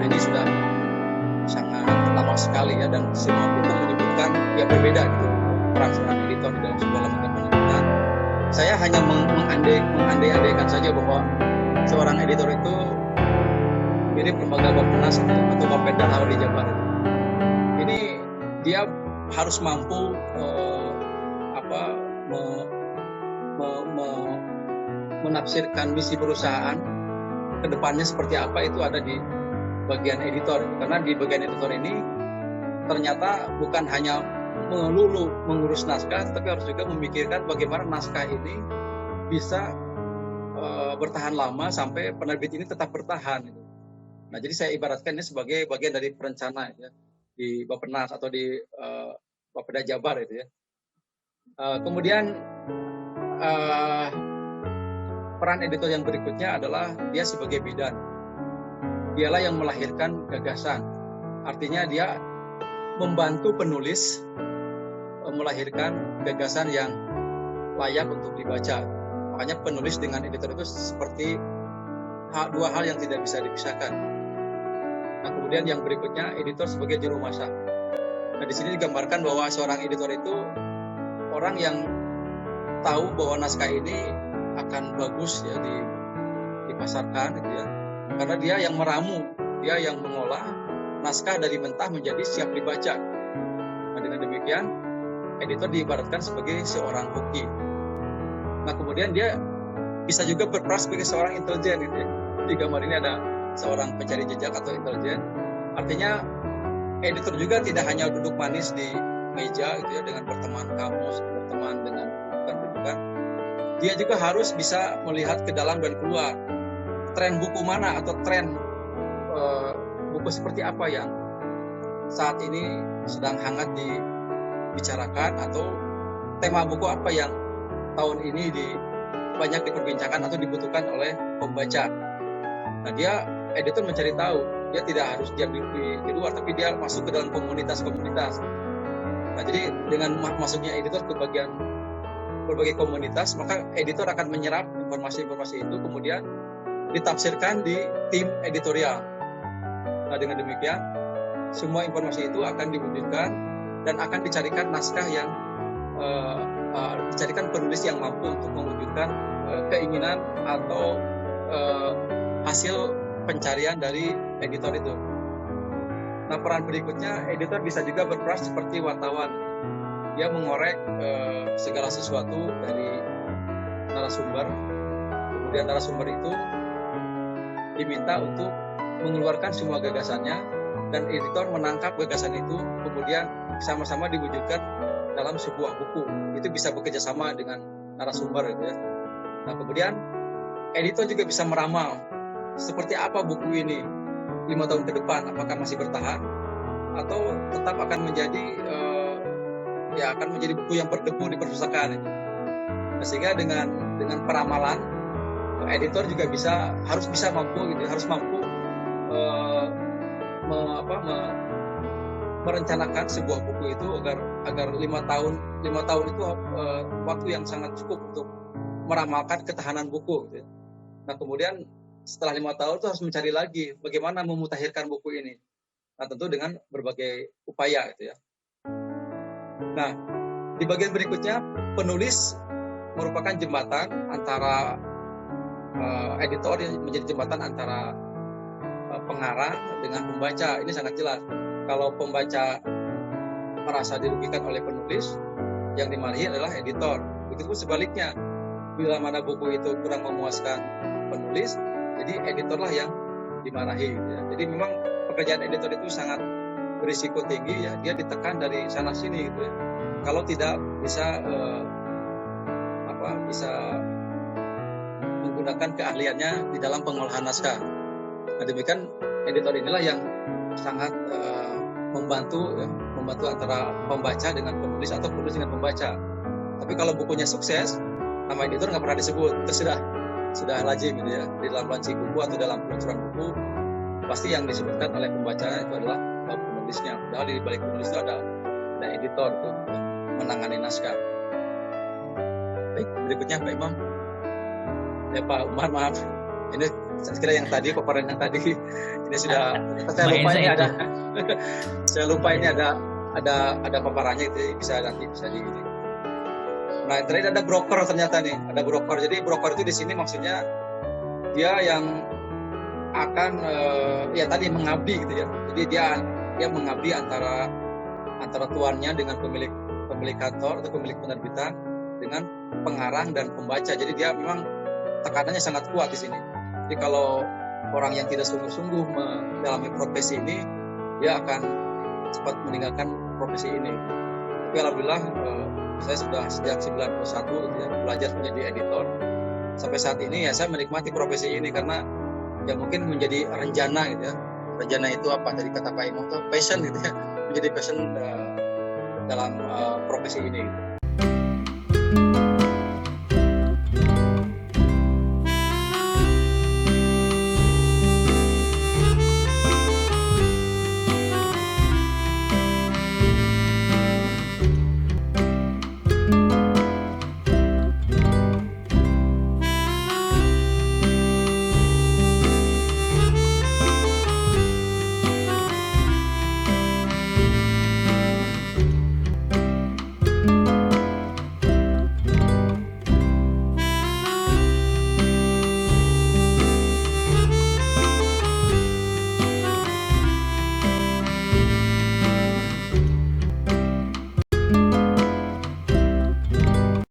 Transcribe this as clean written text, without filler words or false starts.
ini sudah sangat lama sekali ya, dan semua buku menyebutkan yang berbeda gitu peran seorang editor di dalam sebuah lembaga penelitian. Saya hanya mengandai-andaikan saja bahwa seorang editor itu mirip lembaga Bappenas atau Bapeda kalau di Jabar. Ini dia harus mampu menafsirkan misi perusahaan ke depannya seperti apa, itu ada di bagian editor. Karena di bagian editor ini ternyata bukan hanya melulu mengurus naskah, tapi harus juga memikirkan bagaimana naskah ini bisa bertahan lama sampai penerbit ini tetap bertahan. Nah, jadi saya ibaratkan ini sebagai bagian dari perencana ya, di Bappenas atau di Bapeda Jabar itu ya. Kemudian peran editor yang berikutnya adalah dia sebagai bidan. Dialah yang melahirkan gagasan. Artinya dia membantu penulis melahirkan gagasan yang layak untuk dibaca. Makanya penulis dengan editor itu seperti dua hal yang tidak bisa dipisahkan. Nah, kemudian yang berikutnya editor sebagai juru masak. Nah, di sini digambarkan bahwa seorang editor itu orang yang tahu bahwa naskah ini akan bagus ya dipasarkan gitu ya. Karena dia yang meramu, dia yang mengolah naskah dari mentah menjadi siap dibaca. Nah, dengan demikian editor diibaratkan sebagai seorang hoki. Nah, kemudian dia bisa juga berperan sebagai seorang intelijen gitu ya. Di gambar ini ada seorang pencari jejak atau intelijen. Artinya editor juga tidak hanya duduk manis di meja gitu ya, dengan berteman kamus, berteman dengan bukan. Dia juga harus bisa melihat ke dalam dan keluar. Tren buku mana atau tren buku seperti apa yang saat ini sedang hangat dibicarakan, atau tema buku apa yang tahun ini banyak diperbincangkan atau dibutuhkan oleh pembaca. Nah, dia editor mencari tahu. Dia tidak harus diam di luar, tapi dia masuk ke dalam komunitas-komunitas. Nah, jadi dengan masuknya editor ke berbagai komunitas, maka editor akan menyerap informasi-informasi itu, kemudian ditafsirkan di tim editorial. Nah, dengan demikian semua informasi itu akan diwujudkan dan akan dicarikan naskah yang dicarikan penulis yang mampu untuk mewujudkan keinginan atau hasil pencarian dari editor itu. Nah, peran berikutnya editor bisa juga berperan seperti wartawan. Dia mengorek segala sesuatu dari narasumber. Kemudian narasumber itu diminta untuk mengeluarkan semua gagasannya, dan editor menangkap gagasan itu, kemudian sama-sama diwujudkan dalam sebuah buku. Itu bisa bekerja sama dengan narasumber gitu ya. Nah, kemudian editor juga bisa meramal seperti apa buku ini 5 tahun ke depan, apakah masih bertahan atau tetap akan menjadi akan menjadi buku yang berdebu di perpustakaan. Nah, sehingga dengan peramalan, editor juga harus mampu gitu, harus mampu merencanakan sebuah buku itu agar 5 tahun itu waktu yang sangat cukup untuk meramalkan ketahanan buku gitu. Nah, kemudian setelah 5 tahun itu harus mencari lagi bagaimana memutakhirkan buku ini. Nah, tentu dengan berbagai upaya gitu ya. Nah, di bagian berikutnya, penulis merupakan jembatan antara editor, yang menjadi jembatan antara pengarang dengan pembaca. Ini sangat jelas. Kalau pembaca merasa dirugikan oleh penulis, yang dimarahi adalah editor. Begitu sebaliknya, bila mana buku itu kurang memuaskan penulis, jadi editorlah yang dimarahi. Ya. Jadi memang pekerjaan editor itu sangat berisiko tinggi ya, dia ditekan dari sana sini gitu ya. Kalau tidak bisa bisa menggunakan keahliannya di dalam pengolahan naskah. Nah, demikian editor inilah yang sangat membantu antara pembaca dengan penulis atau penulis dengan pembaca. Tapi kalau bukunya sukses, nama editor nggak pernah disebut. Itu sudah lazim gitu ya. Di dalam launching buku atau dalam peluncuran buku, pasti yang disebutkan oleh pembacanya itu adalah penulisnya. Padahal di balik penulis itu ada editor tuh menangani naskah. Baik, berikutnya Pak Imam. Ya Pak Umar, maaf. Ini Saya kira yang tadi paparan yang tadi ini sudah saya lupa ini ada saya lupa ini ada paparannya itu bisa nanti bisa di ini. Nah, terakhir ada broker ternyata nih, ada broker. Jadi broker itu di sini maksudnya dia yang akan ya tadi mengabdi gitu ya. Jadi dia mengabdi antara tuannya dengan pemilik kantor atau pemilik penerbitan dengan pengarang dan pembaca. Jadi dia memang tekanannya sangat kuat di sini. Jadi kalau orang yang tidak sungguh-sungguh mendalami profesi ini, dia akan cepat meninggalkan profesi ini. Tapi alhamdulillah saya sudah sejak 91 gitu ya, belajar menjadi editor. Sampai saat ini ya saya menikmati profesi ini karena ya mungkin menjadi renjana gitu ya. Renjana itu apa? Dari kata Pak Imam itu passion gitu ya. Menjadi passion dalam profesi ini gitu.